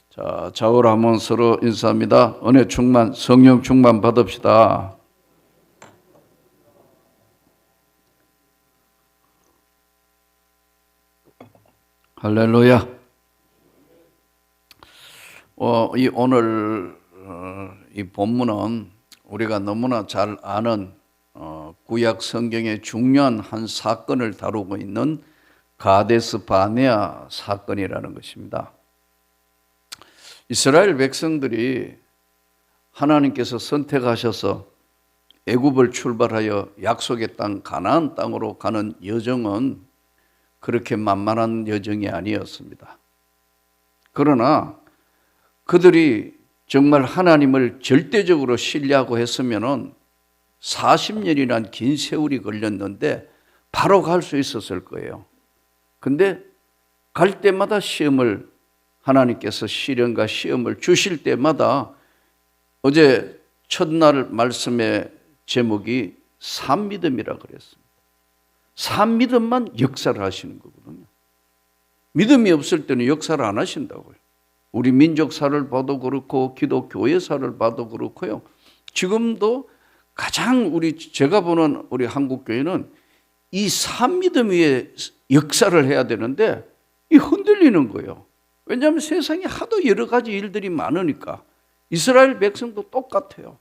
자, 좌우로 한번 서로 인사합니다. 은혜 충만, 성령 충만 받읍시다. 할렐루야. 오늘 이 본문은 우리가 너무나 잘 아는 구약 성경의 중요한 한 사건을 다루고 있는 가데스 바네아 사건이라는 것입니다. 이스라엘 백성들이 하나님께서 선택하셔서 애굽을 출발하여 약속의 땅 가나안 땅으로 가는 여정은 그렇게 만만한 여정이 아니었습니다. 그러나 그들이 정말 하나님을 절대적으로 신뢰하고 했으면은 40년이란 긴 세월이 걸렸는데 바로 갈 수 있었을 거예요. 근데 갈 때마다 하나님께서 시련과 시험을 주실 때마다 어제 첫날 말씀의 제목이 산믿음이라 그랬습니다. 산믿음만 역사를 하시는 거거든요. 믿음이 없을 때는 역사를 안 하신다고요. 우리 민족사를 봐도 그렇고 기독교회사를 봐도 그렇고요. 지금도 가장 제가 보는 우리 한국교회는 이 산믿음 위에 역사를 해야 되는데 이 흔들리는 거예요. 왜냐하면 세상에 하도 여러 가지 일들이 많으니까. 이스라엘 백성도 똑같아요.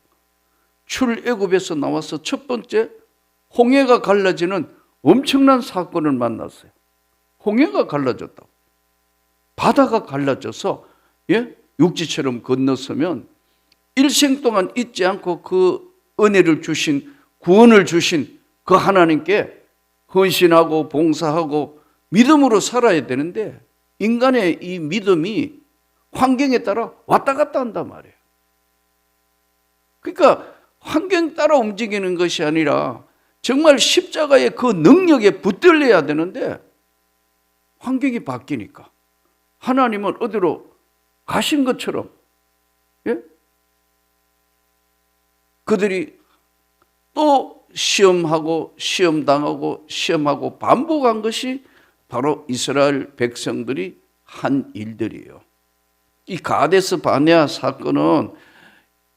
출애굽에서 나와서 첫 번째 홍해가 갈라지는 엄청난 사건을 만났어요. 홍해가 갈라졌다고. 바다가 갈라져서 육지처럼 건너서면 일생 동안 잊지 않고 그 은혜를 주신, 구원을 주신 그 하나님께 헌신하고 봉사하고 믿음으로 살아야 되는데 인간의 이 믿음이 환경에 따라 왔다 갔다 한단 말이에요. 그러니까 환경 따라 움직이는 것이 아니라 정말 십자가의 그 능력에 붙들려야 되는데 환경이 바뀌니까 하나님은 어디로 가신 것처럼 그들이 또 시험하고 시험당하고 시험하고 반복한 것이 바로 이스라엘 백성들이 한 일들이에요. 이 가데스 바네아 사건은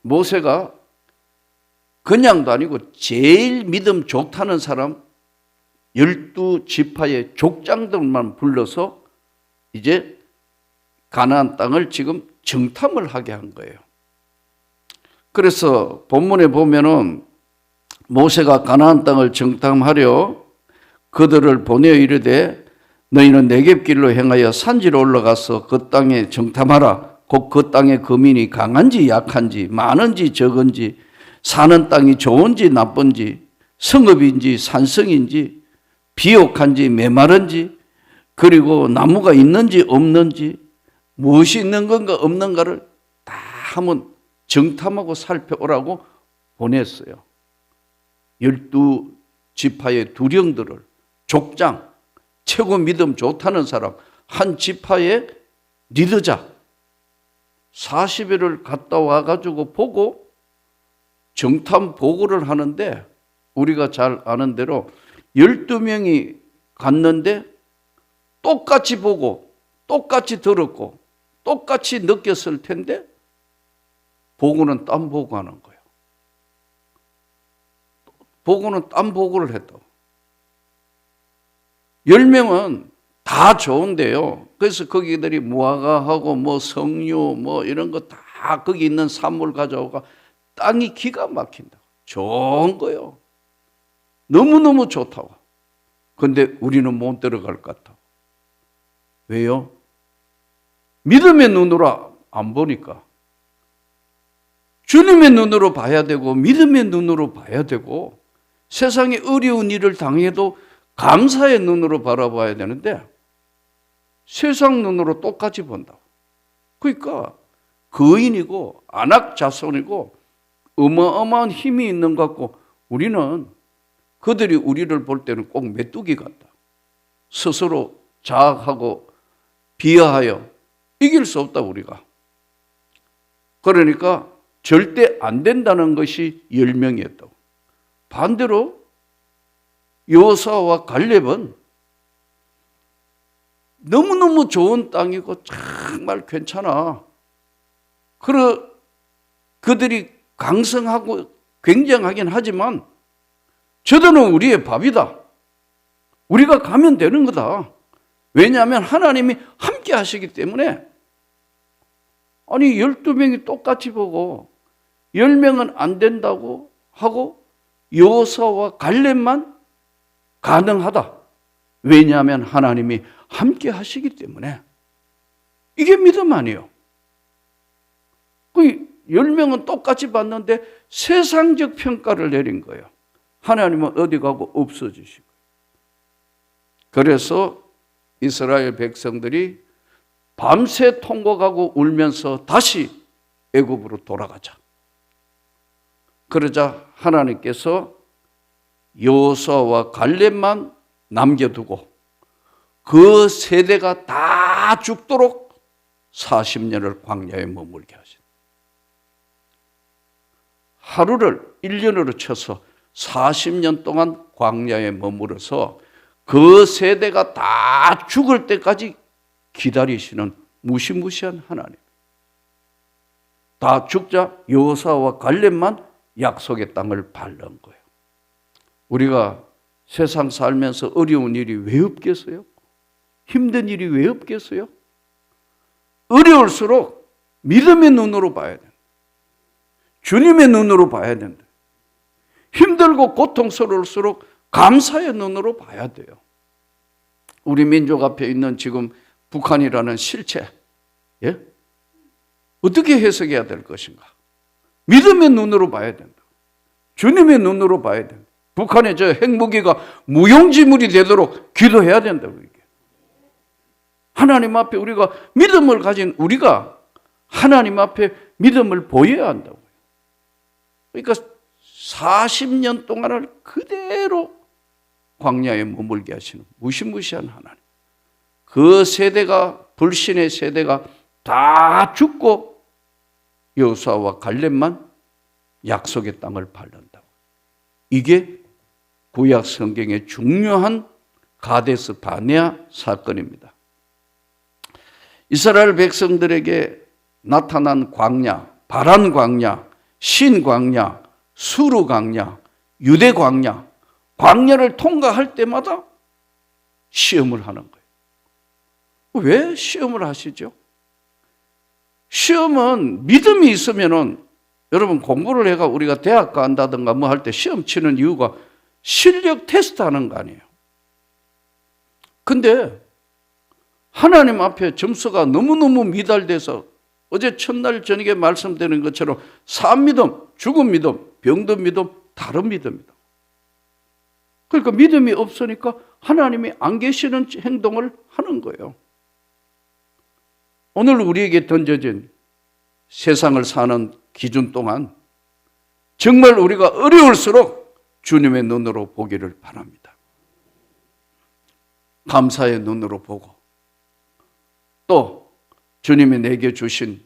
모세가 그냥도 아니고 제일 믿음 좋다는 사람 12지파의 족장들만 불러서 이제 가나안 땅을 지금 정탐을 하게 한 거예요. 그래서 본문에 보면은 모세가 가나안 땅을 정탐하려 그들을 보내어 이르되 너희는 네겝길로 행하여 산지로 올라가서 그 땅에 정탐하라. 곧 그 땅의 거민이 강한지 약한지 많은지 적은지 사는 땅이 좋은지 나쁜지 성읍인지 산성인지 비옥한지 메마른지 그리고 나무가 있는지 없는지 무엇이 있는 건가 없는가를 다 한번 정탐하고 살펴오라고 보냈어요. 12지파의 두령들을 족장 최고 믿음 좋다는 사람 한 지파의 리더자 40일을 갔다 와가지고 보고 정탐 보고를 하는데 우리가 잘 아는 대로 12명이 갔는데 똑같이 보고 똑같이 들었고 똑같이 느꼈을 텐데 보고는 딴 보고하는 거예요. 보고는 딴 보고를 했다고. 10명은 다 좋은데요. 그래서 거기들이 무화과하고 뭐 석류 뭐 이런 거 다 거기 있는 산물 가져오고 땅이 기가 막힌다고. 좋은 거예요. 너무너무 좋다고. 근데 우리는 못 들어갈 것 같다고. 왜요? 믿음의 눈으로 안 보니까. 주님의 눈으로 봐야 되고 믿음의 눈으로 봐야 되고 세상에 어려운 일을 당해도 감사의 눈으로 바라봐야 되는데 세상 눈으로 똑같이 본다고. 그러니까 거인이고 안악자손이고 어마어마한 힘이 있는 것 같고 우리는 그들이 우리를 볼 때는 꼭 메뚜기 같다. 스스로 자학하고 비하하여 이길 수 없다 우리가. 그러니까 절대 안 된다는 것이 10명이었다고. 반대로 여호수아와 갈렙은 너무너무 좋은 땅이고 정말 괜찮아. 그들이 강성하고 굉장하긴 하지만 저들은 우리의 밥이다. 우리가 가면 되는 거다. 왜냐하면 하나님이 함께 하시기 때문에. 아니 12명이 똑같이 보고 10명은 안 된다고 하고 여호수아와 갈렙만 가능하다. 왜냐하면 하나님이 함께 하시기 때문에. 이게 믿음 아니에요. 그 10명은 똑같이 봤는데 세상적 평가를 내린 거예요. 하나님은 어디 가고 없어지시고. 그래서 이스라엘 백성들이 밤새 통곡하고 울면서 다시 애굽으로 돌아가자. 그러자 하나님께서 여호수아와 갈렙만 남겨두고 그 세대가 다 죽도록 40년을 광야에 머물게 하신. 하루를 1년으로 쳐서 40년 동안 광야에 머물어서 그 세대가 다 죽을 때까지 기다리시는 무시무시한 하나님. 다 죽자 여호수아와 갈렙만 약속의 땅을 밟는 거예요. 우리가 세상 살면서 어려운 일이 왜 없겠어요? 힘든 일이 왜 없겠어요? 어려울수록 믿음의 눈으로 봐야 된다. 주님의 눈으로 봐야 된다. 힘들고 고통스러울수록 감사의 눈으로 봐야 돼요. 우리 민족 앞에 있는 지금 북한이라는 실체, 예? 어떻게 해석해야 될 것인가? 믿음의 눈으로 봐야 된다. 주님의 눈으로 봐야 된다. 북한의 저 핵무기가 무용지물이 되도록 기도해야 된다고. 이게. 하나님 앞에 우리가 믿음을 가진 우리가 하나님 앞에 믿음을 보여야 한다고. 그러니까 40년 동안을 그대로 광야에 머물게 하시는 무시무시한 하나님. 그 세대가, 불신의 세대가 다 죽고 여호수아와 갈렙만 약속의 땅을 밟는다고. 이게 구약 성경의 중요한 가데스 바네아 사건입니다. 이스라엘 백성들에게 나타난 광야, 바란 광야, 신 광야, 수르 광야, 유대 광야, 광야를 통과할 때마다 시험을 하는 거예요. 왜 시험을 하시죠? 시험은 믿음이 있으면은 여러분 공부를 해가 우리가 대학 간다든가 뭐 할 때 시험 치는 이유가 실력 테스트 하는 거 아니에요. 근데 하나님 앞에 점수가 너무너무 미달돼서 어제 첫날 저녁에 말씀드린 것처럼 산 믿음, 죽은 믿음, 병든 믿음, 다른 믿음이다. 그러니까 믿음이 없으니까 하나님이 안 계시는 행동을 하는 거예요. 오늘 우리에게 던져진 세상을 사는 기준 동안 정말 우리가 어려울수록 주님의 눈으로 보기를 바랍니다. 감사의 눈으로 보고 또 주님이 내게 주신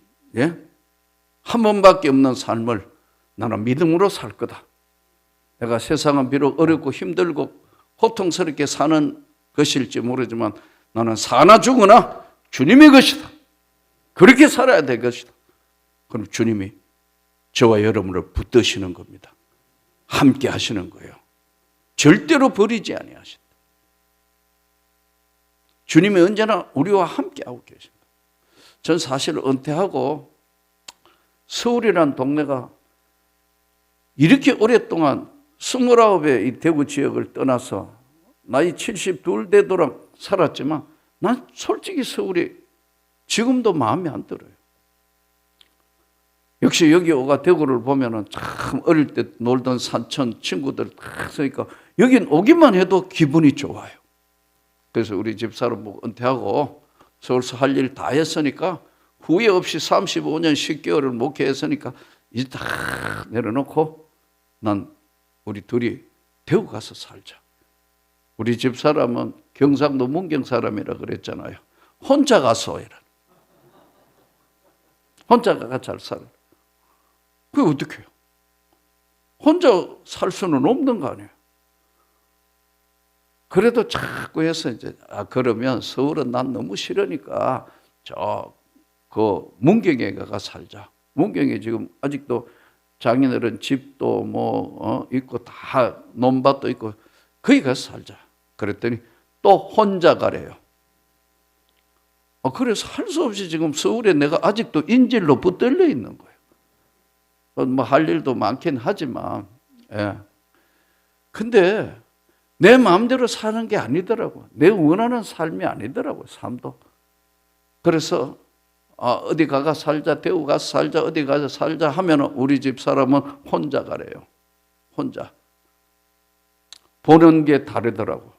한 번밖에 없는 삶을 나는 믿음으로 살 거다. 내가 세상은 비록 어렵고 힘들고 고통스럽게 사는 것일지 모르지만 나는 사나 죽으나 주님의 것이다. 그렇게 살아야 될 것이다. 그럼 주님이 저와 여러분을 붙드시는 겁니다. 함께 하시는 거예요. 절대로 버리지 아니하신다. 주님이 언제나 우리와 함께 하고 계십니다. 전 사실 은퇴하고 서울이라는 동네가 이렇게 오랫동안 29의 이 대구 지역을 떠나서 나이 72 되도록 살았지만 난 솔직히 서울이 지금도 마음에 안 들어요. 역시 여기 오가 대구를 보면은 참 어릴 때 놀던 산천 친구들 딱 서니까 여긴 오기만 해도 기분이 좋아요. 그래서 우리 집사람 뭐 은퇴하고 서울서 할 일 다 했으니까 후회 없이 35년 10개월을 목회했으니까 이제 다 내려놓고 난 우리 둘이 대구 가서 살자. 우리 집사람은 경상도 문경 사람이라 그랬잖아요. 혼자 가서 이런. 혼자 가가 잘 살아. 그게 어떻게 해요? 혼자 살 수는 없는 거 아니에요. 그래도 자꾸 해서 이제 그러면 서울은 난 너무 싫으니까 저 그 문경에 가가 살자. 문경에 지금 아직도 장인어른 집도 뭐 있고 다 논밭도 있고 거기 가서 살자. 그랬더니 또 혼자 가래요. 그래서 할 수 없이 지금 서울에 내가 아직도 인질로 붙들려 있는 거예요. 뭐 할 일도 많긴 하지만, 예. 근데 내 마음대로 사는 게 아니더라고. 내 원하는 삶이 아니더라고, 삶도. 그래서 어디 가가 살자, 대구 가서 살자, 어디 가서 살자 하면 우리 집 사람은 혼자 가래요. 혼자. 보는 게 다르더라고.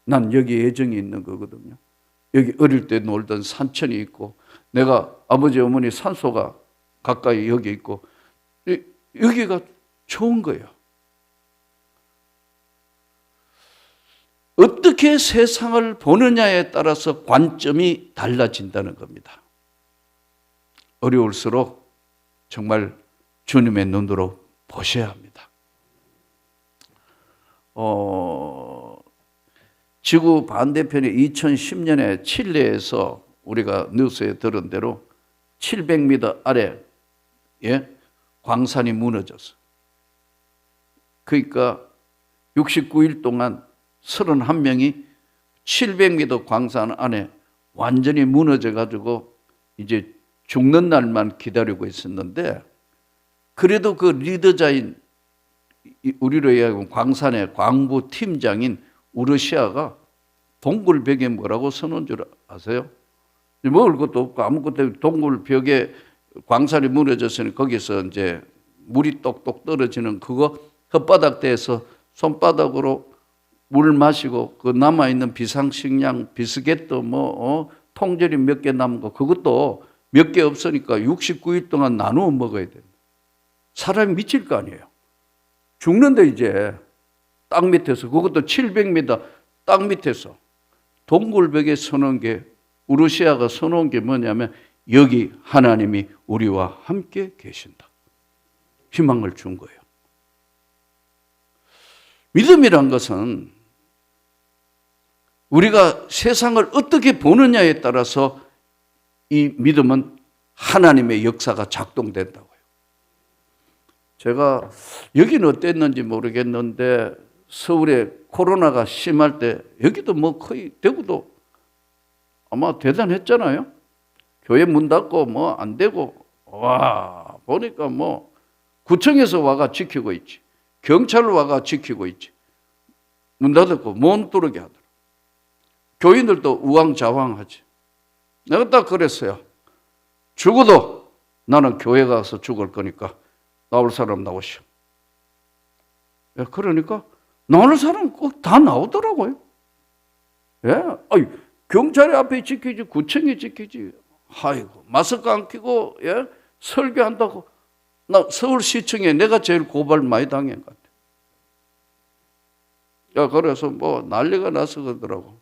난 여기 애정이 있는 거거든요. 여기 어릴 때 놀던 산천이 있고, 내가 아버지 어머니 산소가 가까이 여기 있고, 여기가 좋은 거예요. 어떻게 세상을 보느냐에 따라서 관점이 달라진다는 겁니다. 어려울수록 정말 주님의 눈으로 보셔야 합니다. 지구 반대편에 2010년에 칠레에서 우리가 뉴스에 들은 대로 700m 아래에 광산이 무너졌어. 그러니까 69일 동안 31명이 700m 광산 안에 완전히 무너져 가지고 이제 죽는 날만 기다리고 있었는데, 그래도 그 리더자인 우리로 이야기하면 광산의 광부 팀장인 우르시아가 동굴벽에 뭐라고 써놓은 줄 아세요? 먹을 것도 없고 아무것도 없고 동굴벽에 광산이 무너졌으니 거기서 이제 물이 똑똑 떨어지는 그거 혓바닥대에서 손바닥으로 물 마시고 그 남아있는 비상식량 비스켓도 통조림 몇 개 남은 거 그것도 몇 개 없으니까 69일 동안 나누어 먹어야 된다. 사람이 미칠 거 아니에요. 죽는데 이제 땅 밑에서, 그것도 700m 땅 밑에서 동굴벽에 서놓은 게, 우르시아가 서놓은 게 뭐냐면 여기 하나님이 우리와 함께 계신다. 희망을 준 거예요. 믿음이란 것은 우리가 세상을 어떻게 보느냐에 따라서 이 믿음은 하나님의 역사가 작동된다고요. 제가 여기는 어땠는지 모르겠는데 서울에 코로나가 심할 때 여기도 뭐 거의 대구도 아마 대단했잖아요. 교회 문 닫고 뭐 안 되고, 와 보니까 뭐 구청에서 와가 지키고 있지, 경찰 와가 지키고 있지, 문 닫았고 못 들어오게 하더라. 교인들도 우왕좌왕하지. 내가 딱 그랬어요. 죽어도 나는 교회 가서 죽을 거니까 나올 사람 나오시오. 그러니까 나올 사람 꼭 다 나오더라고요. 경찰이 앞에 지키지, 구청이 지키지. 아이고, 마스크 안 끼고 설교한다고. 나 서울시청에 내가 제일 고발 많이 당한 것 같아. 그래서 뭐 난리가 나서 그러더라고.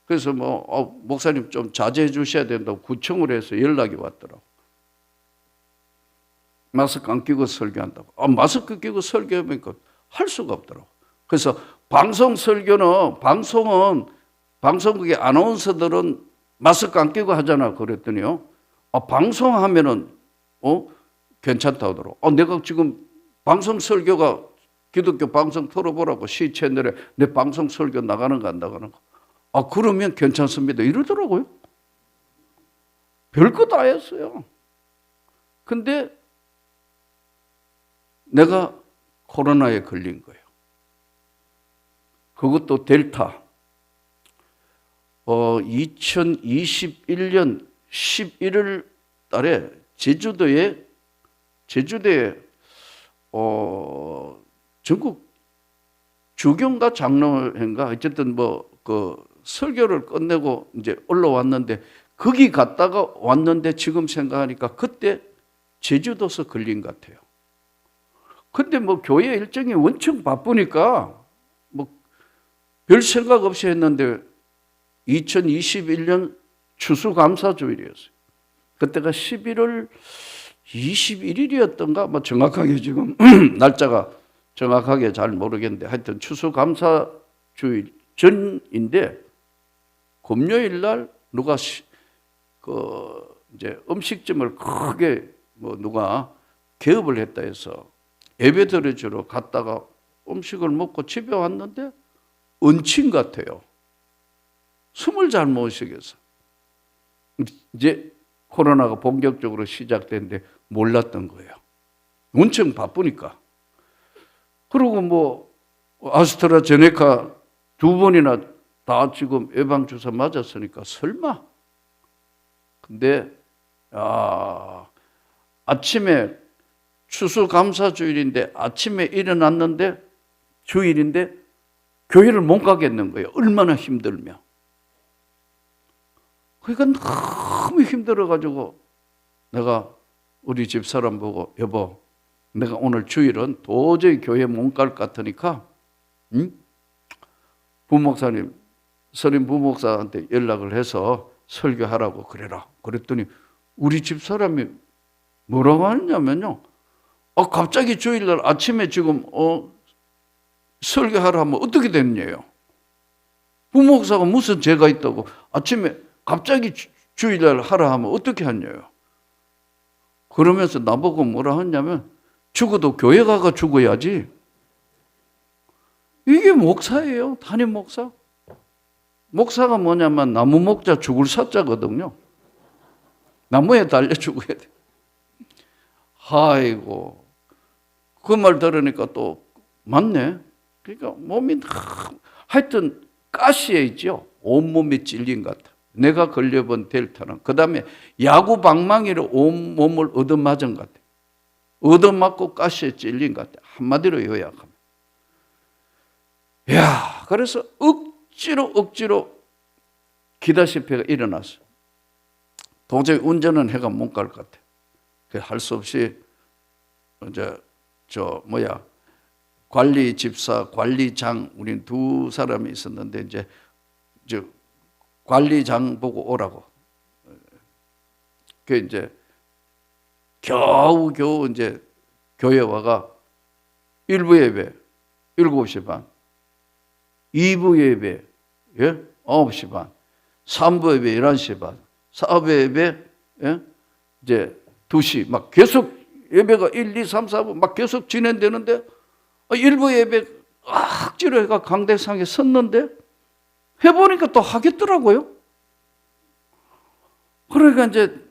그래서 목사님 좀 자제해 주셔야 된다고 구청으로 해서 연락이 왔더라고. 마스크 안 끼고 설교한다고. 마스크 끼고 설교하니까 할 수가 없더라고. 그래서 방송국의 아나운서들은 마스크 안 끼고 하잖아. 그랬더니요. 방송하면은 괜찮다 하더라고. 내가 지금 방송 설교가 기독교 방송 틀어보라고 시 채널에 내 방송 설교 나가는 거 안 나가는 거. 그러면 괜찮습니다. 이러더라고요. 별거 다 했어요. 근데 내가 코로나에 걸린 거예요. 그것도 델타. 2021년 11월 달에 제주도에 전국 주경가 장로회인가 어쨌든 설교를 끝내고 이제 올라왔는데, 거기 갔다가 왔는데 지금 생각하니까 그때 제주도서 걸린 것 같아요. 근데 교회 일정이 원청 바쁘니까 별 생각 없이 했는데 2021년 추수감사주일이었어요. 그때가 11월 21일이었던가 정확하게 지금 날짜가 정확하게 잘 모르겠는데 하여튼 추수감사주일 전인데, 금요일 날 누가 이제 음식점을 크게 뭐 누가 개업을 했다 해서 예배 드려주러 갔다가 음식을 먹고 집에 왔는데 은친 같아요. 숨을 잘 못 쉬겠어. 이제 코로나가 본격적으로 시작됐는데 몰랐던 거예요. 엄청 바쁘니까. 그리고 뭐 아스트라제네카 2번이나 다 지금 예방주사 맞았으니까 설마. 근데 아침에 추수감사주일인데 아침에 일어났는데 주일인데 교회를 못 가겠는 거예요. 얼마나 힘들면. 그러니까 너무 힘들어가지고 내가 우리 집사람 보고 여보 내가 오늘 주일은 도저히 교회 못 갈 것 같으니까 부목사님 서린 부목사한테 연락을 해서 설교하라고 그래라. 그랬더니 우리 집사람이 뭐라고 하냐면요. 갑자기 주일날 아침에 지금 설교하라 하면 어떻게 됐냐요. 부목사가 무슨 죄가 있다고 아침에 갑자기 주일날 하라 하면 어떻게 하냐요. 그러면서 나보고 뭐라 하냐면 죽어도 교회 가가 죽어야지. 이게 목사예요. 담임 목사. 목사가 뭐냐면 나무 목자 죽을 사자거든요. 나무에 달려 죽어야 돼. 아이고 그 말 들으니까 또 맞네. 그러니까 몸이 하여튼 가시에 있죠. 온몸이 찔린 것 같아. 내가 걸려본 델타는 그 다음에 야구 방망이로 온몸을 얻어맞은 것 같아. 얻어맞고 가시에 찔린 것 같아. 한마디로 요약하면. 야, 그래서 억지로 기다시피가 일어났어. 도저히 운전은 해가 못 갈 것 같아. 할 수 없이 이제 관리 집사, 관리장 우린 두 사람이 있었는데 이제 관리장 보고 오라고. 그 이제 겨우 이제 교회 와가 1부 예배 7시 반, 2부 예배 9시 반, 3부 예배 11시 반, 4부 예배 이제 2시 막 계속 예배가 1, 2, 3, 4부 막 계속 진행되는데 1부 예배 억지로 해가 강대상에 섰는데 해보니까 또 하겠더라고요. 그러니까 이제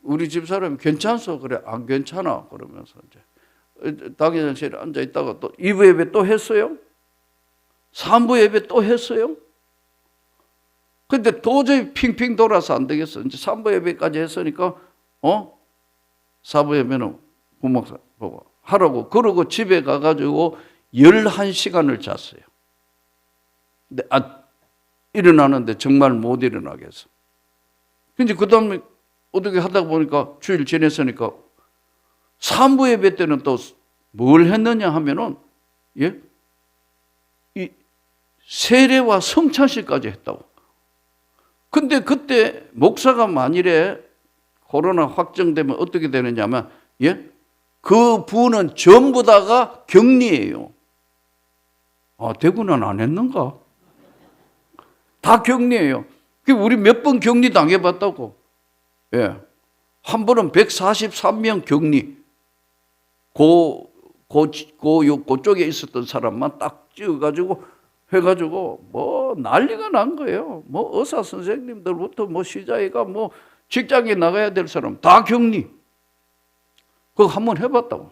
우리 집사람이 괜찮소? 그래. 안 괜찮아. 그러면서 이제 당회장실에 앉아 있다가 또 2부 예배 또 했어요. 3부 예배 또 했어요. 근데 도저히 핑핑 돌아서 안 되겠어. 이제 3부 예배까지 했으니까 4부 예배는 부목사 보고 하라고 그러고 집에 가가지고 11시간을 잤어요. 근데 일어나는데 정말 못 일어나겠어. 근데 그 다음에 어떻게 하다 보니까 주일 지냈으니까 3부 예배 때는 또 뭘 했느냐 하면은 이 세례와 성찬식까지 했다고. 근데 그때 목사가 만일에 코로나 확정되면 어떻게 되느냐면 그 부는 전부 다가 격리예요. 대구는 안 했는가? 다 격리예요. 우리 몇 번 격리 당해봤다고. 한 번은 143명 격리. 그쪽에 있었던 사람만 딱 찍어가지고 해가지고 뭐 난리가 난 거예요. 뭐 의사 선생님들부터 뭐 시자이가 뭐 직장에 나가야 될 사람 다 격리. 그거 한번 해봤다고.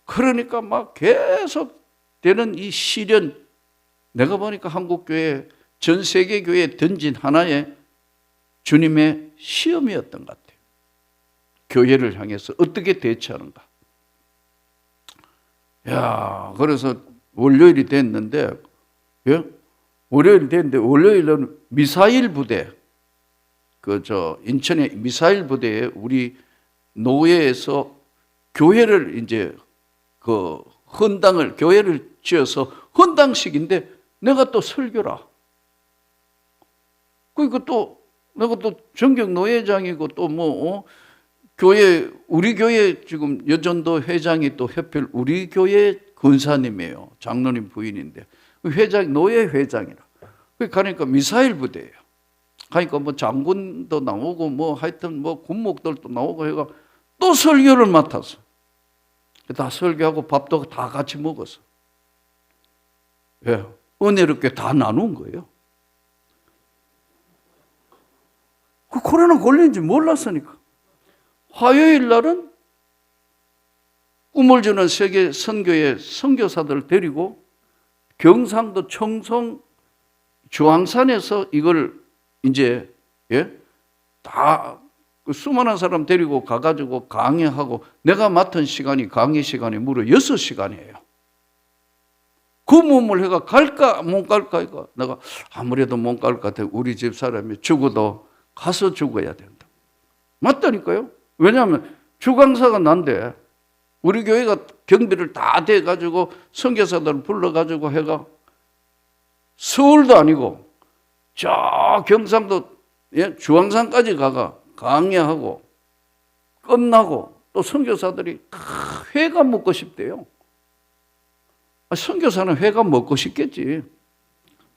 그러니까 막 계속 되는 이 시련. 내가 보니까 한국교회 전 세계 교회에 던진 하나의 주님의 시험이었던 것 같아요. 교회를 향해서 어떻게 대처하는가. 그래서 월요일이 됐는데, 월요일은 미사일 부대, 인천의 미사일 부대에 우리 노예에서 교회를 이제 교회를 지어서 헌당식인데 내가 또 설교라. 그러니까 또 내가 또 전격 노예장이고 또 우리 교회 지금 여전도 회장이 또 협회 우리 교회 권사님이에요. 장로님 부인인데 노예 회장이라. 그러니까 미사일 부대예요. 그러니까 뭐 장군도 나오고 뭐 하여튼 뭐 군목들도 나오고 해가 또 설교를 맡았어. 다 설교하고 밥도 다 같이 먹었어. 예, 은혜롭게 다 나눈 거예요. 그 코로나 걸린지 몰랐으니까. 화요일 날은 꿈을 주는 세계 선교의 선교사들을 데리고 경상도 청송 주황산에서 이걸 이제 다 그 수많은 사람 데리고 가가지고 강의하고 내가 맡은 시간이 강의 시간이 무려 6시간이에요. 그 몸을 해가 갈까 못 갈까 이거 내가 아무래도 못 갈 것 같아. 우리 집 사람이 죽어도 가서 죽어야 된다. 맞다니까요. 왜냐하면 주강사가 난데 우리 교회가 경비를 다 대가지고 선교사들을 불러가지고 해가 서울도 아니고 저 경상도 주황산까지 가가 강의하고 끝나고 또 선교사들이 회가 먹고 싶대요. 선교사는 회가 먹고 싶겠지.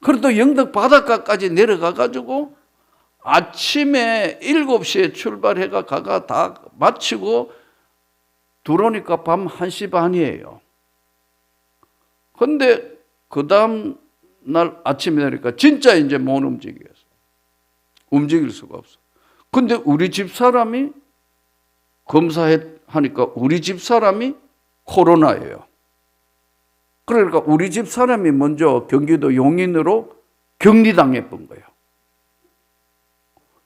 그래도 영덕 바닷가까지 내려가가지고 아침에 7시에 출발해가 가가 다 마치고 들어오니까 밤 1시 반이에요. 근데 그 다음 날 아침에 되니까 진짜 이제 못 움직이겠어. 움직일 수가 없어. 근데 우리 집 사람이 검사하니까 우리 집 사람이 코로나예요. 그러니까 우리 집 사람이 먼저 경기도 용인으로 격리당해 본 거예요.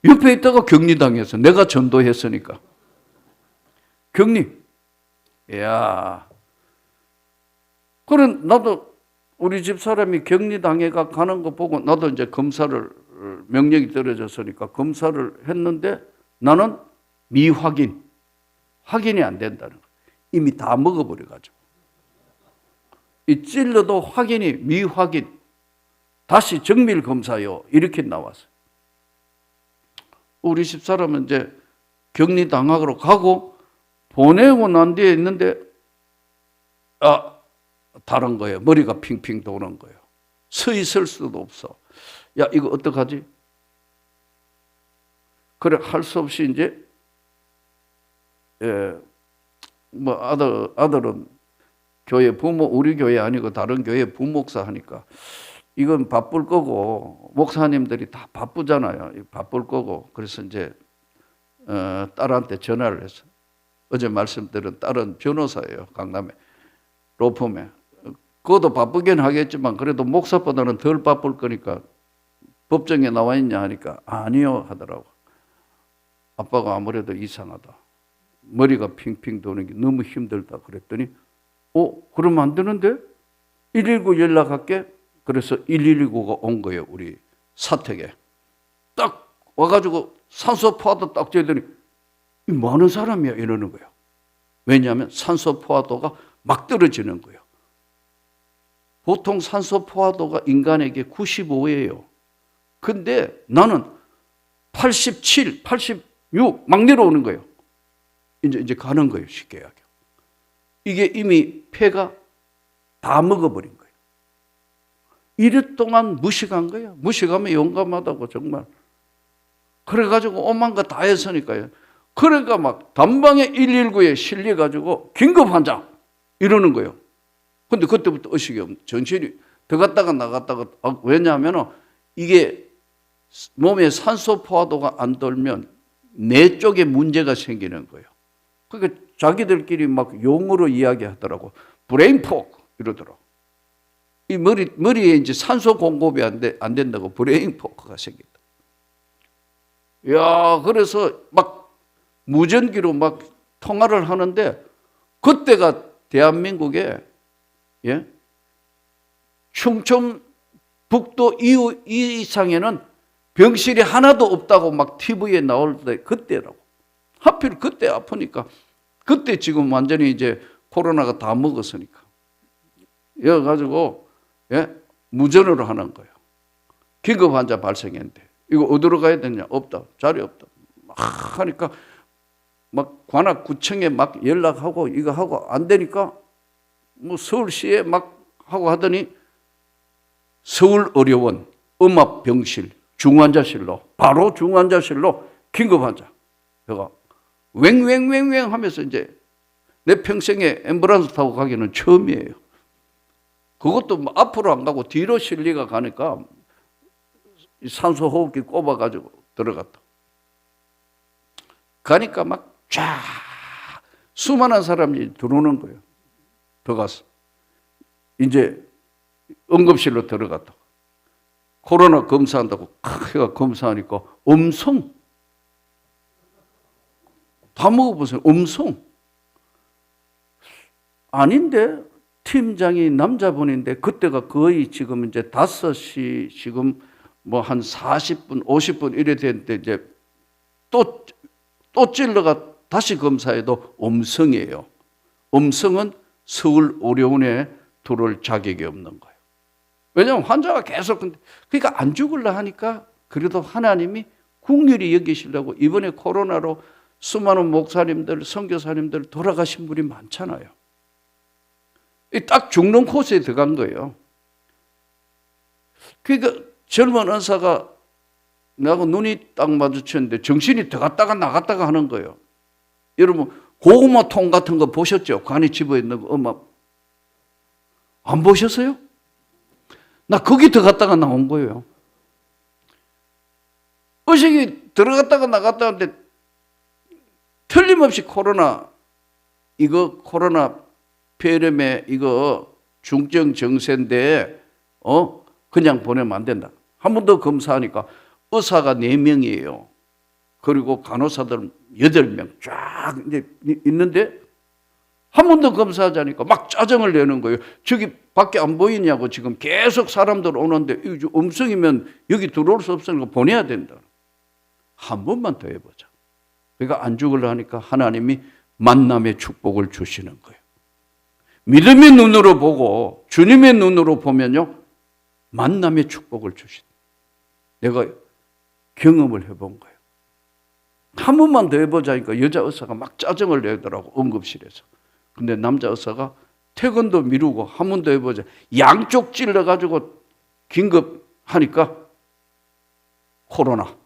옆에 있다가 격리당해서 내가 전도했으니까. 격리. 이야. 그럼 나도 우리 집 사람이 격리당해가 가는 거 보고 나도 이제 검사를 명령이 떨어졌으니까 검사를 했는데 나는 미확인. 확인이 안 된다는 거예요. 이미 다 먹어버려가지고. 이 찔러도 확인이 미확인. 다시 정밀 검사요. 이렇게 나왔어요. 우리 집 사람은 이제 격리당하러 가고 보내고 난 뒤에 있는데 다른 거예요. 머리가 핑핑 도는 거예요. 서 있을 수도 없어. 야, 이거 어떡하지? 그래, 할 수 없이 이제, 뭐, 아들은 교회 부모, 우리 교회 아니고 다른 교회 부목사 하니까 이건 바쁠 거고, 목사님들이 다 바쁘잖아요. 바쁠 거고. 그래서 이제, 딸한테 전화를 해서, 어제 말씀드린 딸은 변호사예요. 강남에. 로펌에. 그것도 바쁘긴 하겠지만 그래도 목사보다는 덜 바쁠 거니까 법정에 나와 있냐 하니까 아니요 하더라고. 아빠가 아무래도 이상하다. 머리가 핑핑 도는 게 너무 힘들다 그랬더니 그러면 안 되는데? 119 연락할게. 그래서 119가 온 거예요. 우리 사택에. 딱 와가지고 산소 포화도 딱 재더니 이 많은 사람이야 이러는 거예요. 왜냐하면 산소 포화도가 막 떨어지는 거예요. 보통 산소 포화도가 인간에게 95예요. 근데 나는 87, 86 막 내려오는 거예요. 이제 가는 거예요. 쉽게 이야기하면. 이게 이미 폐가 다 먹어버린 거예요. 이래 동안 무식한 거예요. 무식하면 용감하다고 정말. 그래가지고 오만 거 다 했으니까요. 그러니까 막 단방에 119에 실려가지고 긴급 환자 이러는 거예요. 근데 그때부터 의식이 없는 전신이 들어갔다가 나갔다가 왜냐하면 이게 몸에 산소 포화도가 안 돌면 뇌 쪽에 문제가 생기는 거예요. 그러니까 자기들끼리 막 용어로 이야기하더라고. 브레인 포크 이러더라고. 이 머리에 이제 산소 공급이 안 된다고 브레인 포크가 생긴다. 야, 그래서 막 무전기로 막 통화를 하는데 그때가 대한민국에 충청북도 이상에는 병실이 하나도 없다고 막 TV에 나올 때 그때라고. 하필 그때 아프니까 그때 지금 완전히 이제 코로나가 다 먹었으니까. 이래가지고 무전으로 하는 거예요. 긴급 환자 발생했는데 이거 어디로 가야 되냐? 없다. 자리 없다. 막 하니까 막 관악구청에 막 연락하고 이거 하고 안 되니까 뭐 서울시에 막 하고 하더니 서울의료원 음압병실 중환자실로, 바로 중환자실로 긴급 환자. 제가 웽웽웽웽 하면서 이제 내 평생에 앰뷸런스 타고 가기는 처음이에요. 그것도 뭐 앞으로 안 가고 뒤로 실리가 가니까 산소 호흡기 꼽아가지고 들어갔다. 가니까 막 쫙 수많은 사람이 들어오는 거예요. 들어가서 이제 응급실로 들어갔다. 코로나 검사한다고 해가 검사하니까 음성. 다 먹어보세요. 음성. 아닌데 팀장이 남자분인데 그때가 거의 지금 이제 5시 지금 뭐 한 40분 50분 이래 됐는데 이제 또 찔러가 다시 검사해도 음성이에요. 음성은 서울 의료원에 들어올 자격이 없는 거예요. 왜냐하면 환자가 계속 그러니까 안 죽으려 하니까 그래도 하나님이 긍휼히 여기시려고 이번에 코로나로 수많은 목사님들 선교사님들 돌아가신 분이 많잖아요. 딱 죽는 코스에 들어간 거예요. 그러니까 젊은 의사가 나하고 눈이 딱 마주쳤는데 정신이 들어갔다가 나갔다가 하는 거예요. 여러분 고구마 통 같은 거 보셨죠? 간이 집어있는 거 엄마 안 보셨어요? 나 거기 들어갔다가 나온 거예요. 의식이 들어갔다가 나갔다 하는데 틀림없이 코로나 폐렴에 이거 중증 정세인데 그냥 보내면 안 된다. 한 번 더 검사하니까 의사가 4명이에요. 그리고 간호사들 8명 쫙 이제 있는데 한 번 더 검사하자니까 막 짜증을 내는 거예요. 저기 밖에 안 보이냐고 지금 계속 사람들 오는데 음성이면 여기 들어올 수 없으니까 보내야 된다. 한 번만 더 해보자. 그러니까 안 죽으려 하니까 하나님이 만남의 축복을 주시는 거예요. 믿음의 눈으로 보고 주님의 눈으로 보면요. 만남의 축복을 주신다. 내가 경험을 해본 거예요. 한 번만 더 해보자니까 여자 의사가 막 짜증을 내더라고 응급실에서. 근데 남자 의사가 퇴근도 미루고 한 번 더 해보자. 양쪽 찔러가지고 긴급하니까 코로나.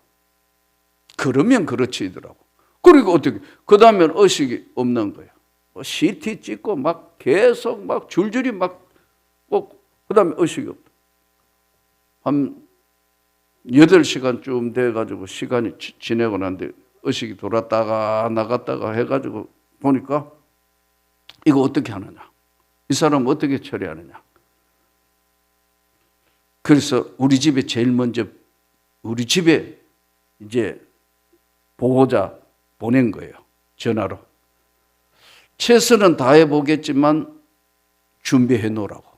그러면 그렇지더라고. 그리고 어떻게 그 다음엔 의식이 없는 거예요. CT 찍고 막 계속 막 줄줄이 막 그 다음에 의식이 없다. 한 8시간쯤 돼가지고 시간이 지내고 난데 의식이 돌았다가 나갔다가 해가지고 보니까 이거 어떻게 하느냐. 이 사람 어떻게 처리하느냐. 그래서 우리 집에 제일 먼저 우리 집에 이제 보호자 보낸 거예요. 전화로. 최선은 다해보겠지만 준비해 놓으라고.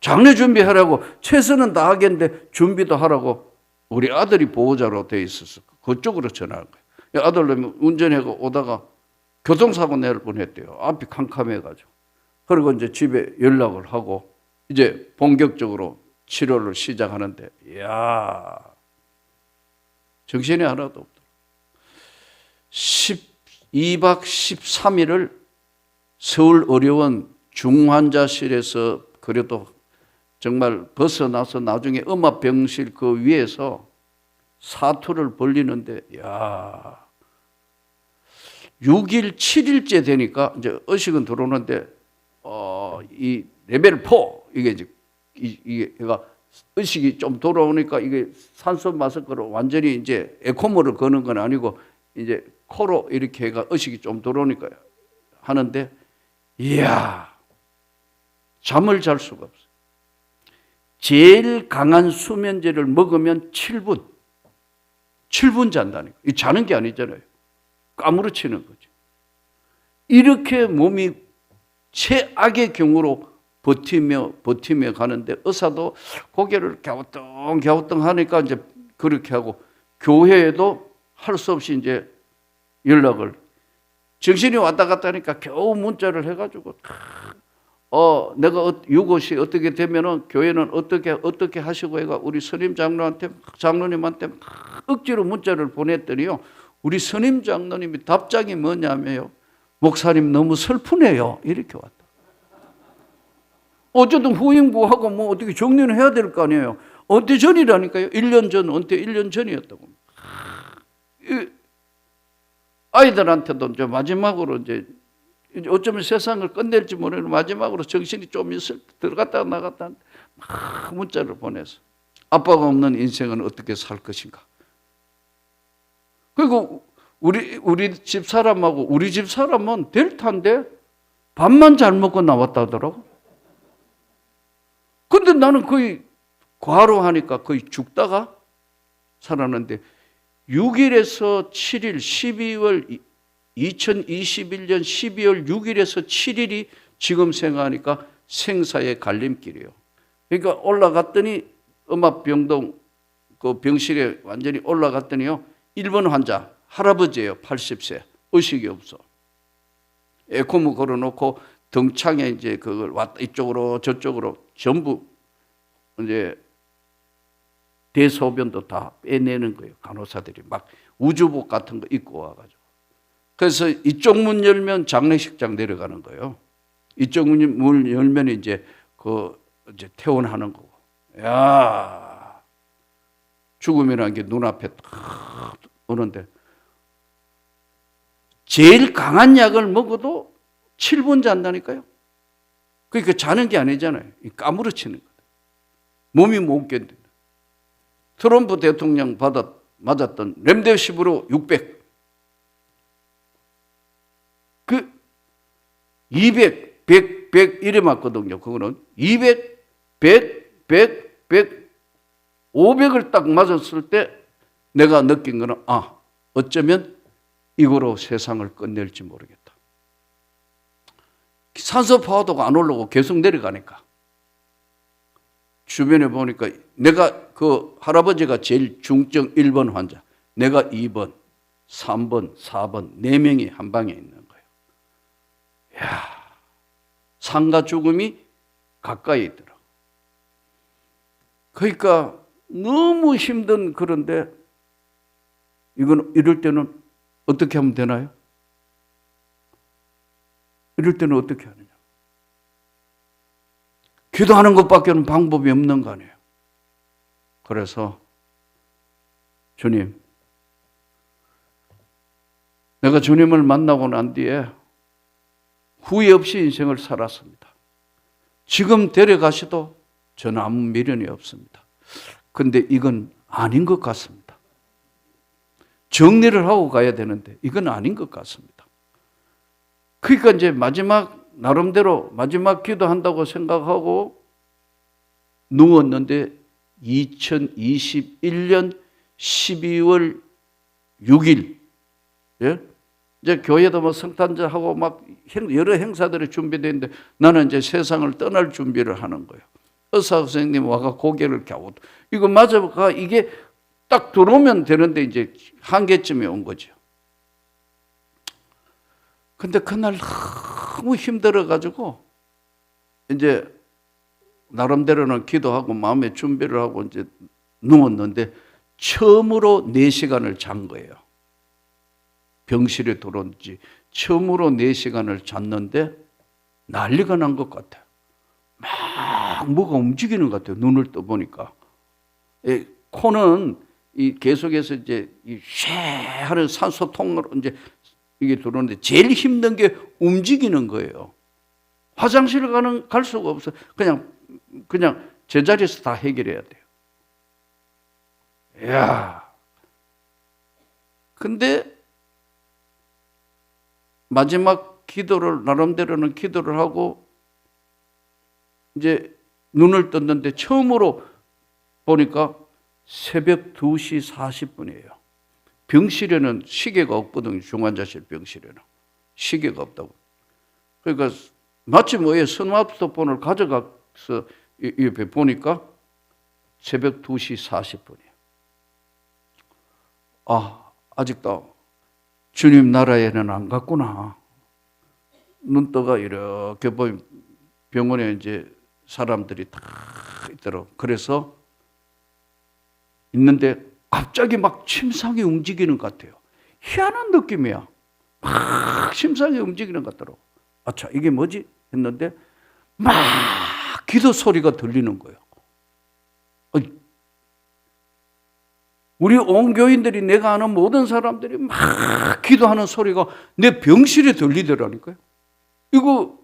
장례 준비하라고 최선은 다하겠는데 준비도 하라고 우리 아들이 보호자로 돼 있었어. 그쪽으로 전화한 거예요. 아들놈이 운전하고 오다가 교통사고 낼 뻔했대요. 앞이 캄캄해가지고. 그리고 이제 집에 연락을 하고 이제 본격적으로 치료를 시작하는데 이야 정신이 하나도 없더라. 2박 13일을 서울의료원 중환자실에서 그래도 정말 벗어나서 나중에 음압병실 그 위에서 사투를 벌리는데 야 6일 7일째 되니까 이제 의식은 들어오는데 이 레벨 4 이게 의식이 좀 돌아오니까 이게 산소 마스크로 완전히 이제 에코모를 거는 건 아니고 이제 코로 이렇게 해가 의식이 좀 들어오니까 하는데 이야 잠을 잘 수가 없어요. 제일 강한 수면제를 먹으면 7분 잔다니까. 이 자는 게 아니잖아요. 까무러치는 거죠. 이렇게 몸이 최악의 경우로 버티며 가는데 의사도 고개를 갸우뚱 하니까 이제 그렇게 하고 교회에도 할 수 없이 이제 연락을 정신이 왔다 갔다 하니까 겨우 문자를 해가지고 내가 유고시 어떻게 되면은 교회는 어떻게 하시고 해가 우리 선임 장로님한테 억지로 문자를 보냈더니요. 우리 선임 장로님이 답장이 뭐냐면요. 목사님 너무 슬프네요. 이렇게 왔다. 어쨌든 후임구하고 뭐 어떻게 정리는 해야 될 거 아니에요. 은퇴 전이라니까요. 1년 전, 은퇴 1년 전이었다고. 아이들한테도 이제 마지막으로 이제 어쩌면 세상을 끝낼지 모르는 마지막으로 정신이 좀 있을 때 들어갔다 나갔다 막 문자를 보내서 아빠가 없는 인생은 어떻게 살 것인가. 그리고 우리 집 사람하고 우리 집 사람은 델타인데 밥만 잘 먹고 나왔다 하더라고. 근데 나는 거의 과로하니까 거의 죽다가 살았는데 6일에서 7일 12월 2021년 12월 6일에서 7일이 지금 생각하니까 생사의 갈림길이에요. 그러니까 올라갔더니 음압병동 그 병실에 완전히 올라갔더니요. 1번 환자 할아버지예요. 80세. 의식이 없어. 에코모 걸어놓고 등창에 이제 그걸 왔다 이쪽으로 저쪽으로 전부 이제 대소변도 다 빼내는 거예요. 간호사들이 막 우주복 같은 거 입고 와가지고. 그래서 이쪽 문 열면 장례식장 내려가는 거예요. 이쪽 문 열면 이제 이제 퇴원하는 거고. 야, 죽음이라는 게 눈앞에 딱 오는데 제일 강한 약을 먹어도 7분 잔다니까요. 그러니까 자는 게 아니잖아요. 까무러치는 거예요. 몸이 못 견딘다. 트럼프 대통령 맞았던 렘데시비르 600. 200, 100, 100 이래 맞거든요. 그거는 200, 100, 100, 100, 500을 딱 맞았을 때 내가 느낀 거는 어쩌면 이거로 세상을 끝낼지 모르겠다. 산소 파워도가 안 올라오고 계속 내려가니까 주변에 보니까 내가 그 할아버지가 제일 중증 1번 환자, 내가 2번, 3번, 4번 4명이 한 방에 있는 거예요. 이야, 삶과 죽음이 가까이 있더라고. 그러니까 너무 힘든 그런데 이럴 때는 어떻게 하면 되나요? 이럴 때는 어떻게 하느냐? 기도하는 것밖에는 방법이 없는 거 아니에요. 그래서 주님, 내가 주님을 만나고 난 뒤에 후회 없이 인생을 살았습니다. 지금 데려가셔도 저는 아무 미련이 없습니다. 근데 이건 아닌 것 같습니다. 정리를 하고 가야 되는데 이건 아닌 것 같습니다. 그러니까 이제 나름대로 마지막 기도한다고 생각하고 누웠는데 2021년 12월 6일, 예? 이제 교회도 뭐 성탄절하고 막 여러 행사들이 준비되어 있는데 나는 이제 세상을 떠날 준비를 하는 거예요. 의사 선생님 와가 고개를 갸웃. 이거 맞아가 이게 딱 들어오면 되는데 이제 한계점에 온 거죠. 근데 그날 너무 힘들어가지고 이제 나름대로는 기도하고 마음의 준비를 하고 이제 누웠는데 처음으로 4시간을 잔 거예요. 병실에 들어온 지 처음으로 4시간을 잤는데 난리가 난 것 같아요. 막 뭐가 움직이는 것 같아요. 눈을 떠보니까. 코는 계속해서 이제 쉐 하는 산소통으로 이제 이게 들어오는데 제일 힘든 게 움직이는 거예요. 화장실 갈 수가 없어요. 그냥 제자리에서 다 해결해야 돼요. 이야. 근데 마지막 기도를 나름대로는 기도를 하고 이제 눈을 떴는데 처음으로 보니까 새벽 2시 40분이에요. 병실에는 시계가 없거든요. 중환자실 병실에는. 시계가 없다고. 그러니까 마침 스마트폰을 가져가서 옆에 보니까 새벽 2시 40분이에요. 아직도 주님 나라에는 안 갔구나. 눈 떠가 이렇게 보면 병원에 이제 사람들이 다 있더라고. 그래서 있는데 갑자기 막 침상이 움직이는 것 같아요. 희한한 느낌이야. 막 침상이 움직이는 것 같더라고. 아차, 이게 뭐지? 했는데 막 기도 소리가 들리는 거예요. 우리 온 교인들이, 내가 아는 모든 사람들이 막 기도하는 소리가 내 병실에 들리더라니까요. 이거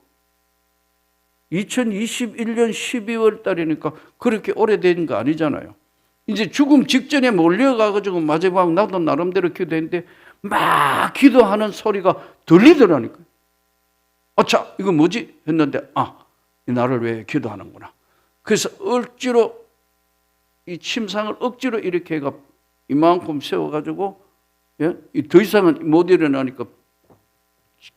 2021년 12월 달이니까 그렇게 오래된 거 아니잖아요. 이제 죽음 직전에 몰려가가지고 마지막 나도 나름대로 기도했는데 막 기도하는 소리가 들리더라니까요. 아차, 이거 뭐지? 했는데, 이 나를 위해 기도하는구나. 그래서 억지로 이 침상을 억지로 이렇게 해가 이만큼 세워가지고, 예? 더 이상은 못 일어나니까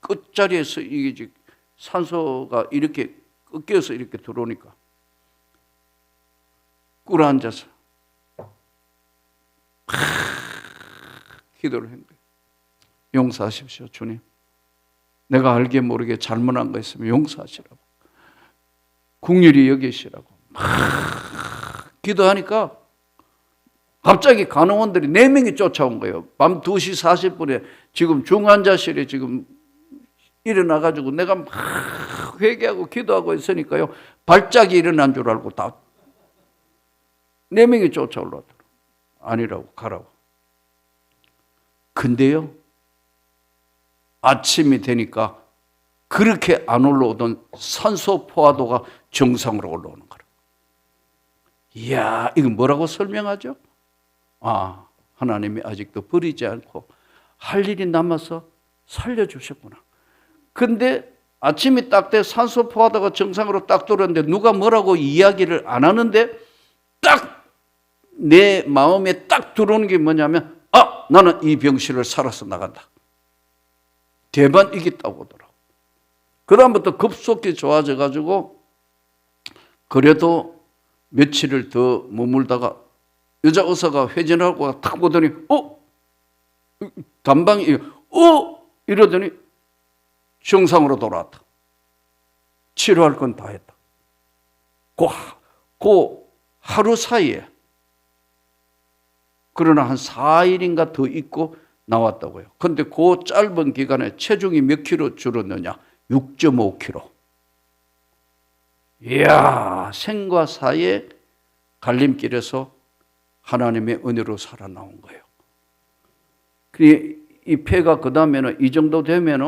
끝자리에서 이게 산소가 이렇게 꺾여서 이렇게 들어오니까 꿇어 앉아서 기도를 한 거예요. 용서하십시오, 주님. 내가 알게 모르게 잘못한 거 있으면 용서하시라고. 긍휼히 여기시라고. 막 기도하니까 갑자기 간호원들이 4명이 쫓아온 거예요. 밤 2시 40분에 지금 중환자실에 지금 일어나가지고 내가 막 회개하고 기도하고 있으니까요. 발작이 일어난 줄 알고 다 4명이 쫓아올라더라고요. 아니라고, 가라고. 근데요, 아침이 되니까 그렇게 안 올라오던 산소 포화도가 정상으로 올라오는 거라. 이야, 이건 뭐라고 설명하죠? 하나님이 아직도 버리지 않고 할 일이 남아서 살려주셨구나. 근데 아침이 딱 돼 산소 포화도가 정상으로 딱 들어오는데 누가 뭐라고 이야기를 안 하는데 딱 내 마음에 딱 들어오는 게 뭐냐면, 나는 이 병실을 살아서 나간다. 대반 이겼다고 하더라고. 그 다음부터 급속히 좋아져가지고 그래도 며칠을 더 머물다가 여자 의사가 회전하고 탁 보더니 단방이 이러더니 정상으로 돌아왔다. 치료할 건 다 했다. 그 하루 사이에, 그러나 한 4일인가 더 있고 나왔다고요. 그런데 그 짧은 기간에 체중이 몇 킬로 줄었느냐? 6.5kg. 이야, 생과 사의 갈림길에서 하나님의 은혜로 살아나온 거예요. 이 폐가 그 다음에는 이 정도 되면은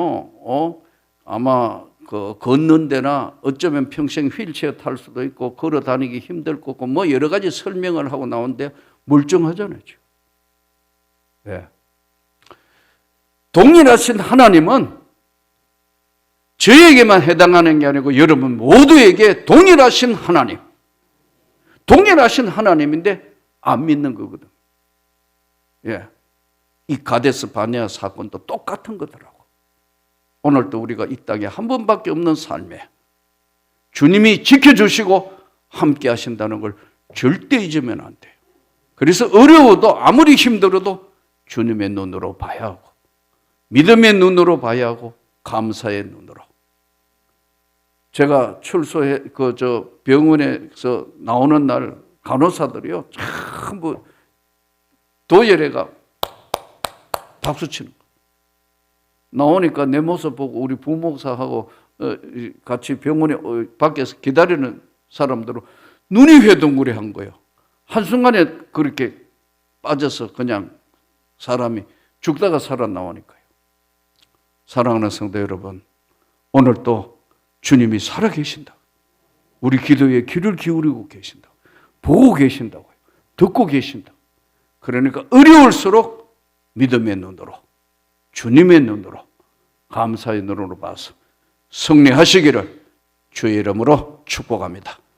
아마 걷는 데나 어쩌면 평생 휠체어 탈 수도 있고 걸어 다니기 힘들 거고 뭐 여러 가지 설명을 하고 나오는데 멀쩡하잖아요. 네. 동일하신 하나님은 저에게만 해당하는 게 아니고 여러분 모두에게 동일하신 하나님. 동일하신 하나님인데 안 믿는 거거든. 예. 이 가데스 바네아 사건도 똑같은 거더라고. 오늘도 우리가 이 땅에 한 번밖에 없는 삶에 주님이 지켜주시고 함께 하신다는 걸 절대 잊으면 안 돼요. 그래서 어려워도 아무리 힘들어도 주님의 눈으로 봐야 하고 믿음의 눈으로 봐야 하고 감사의 눈으로. 제가 출소해 병원에서 나오는 날 간호사들이요 전부 도열해가 박수 치는 거. 나오니까 내 모습 보고 우리 부목사하고 같이 병원에 밖에서 기다리는 사람들은 눈이 회동그레한 거예요. 한순간에 그렇게 빠져서 그냥 사람이 죽다가 살아나오니까요. 사랑하는 성도 여러분, 오늘도 주님이 살아계신다. 우리 기도에 귀를 기울이고 계신다. 보고 계신다고요. 듣고 계신다. 그러니까 어려울수록 믿음의 눈으로, 주님의 눈으로, 감사의 눈으로 봐서 승리하시기를 주의 이름으로 축복합니다.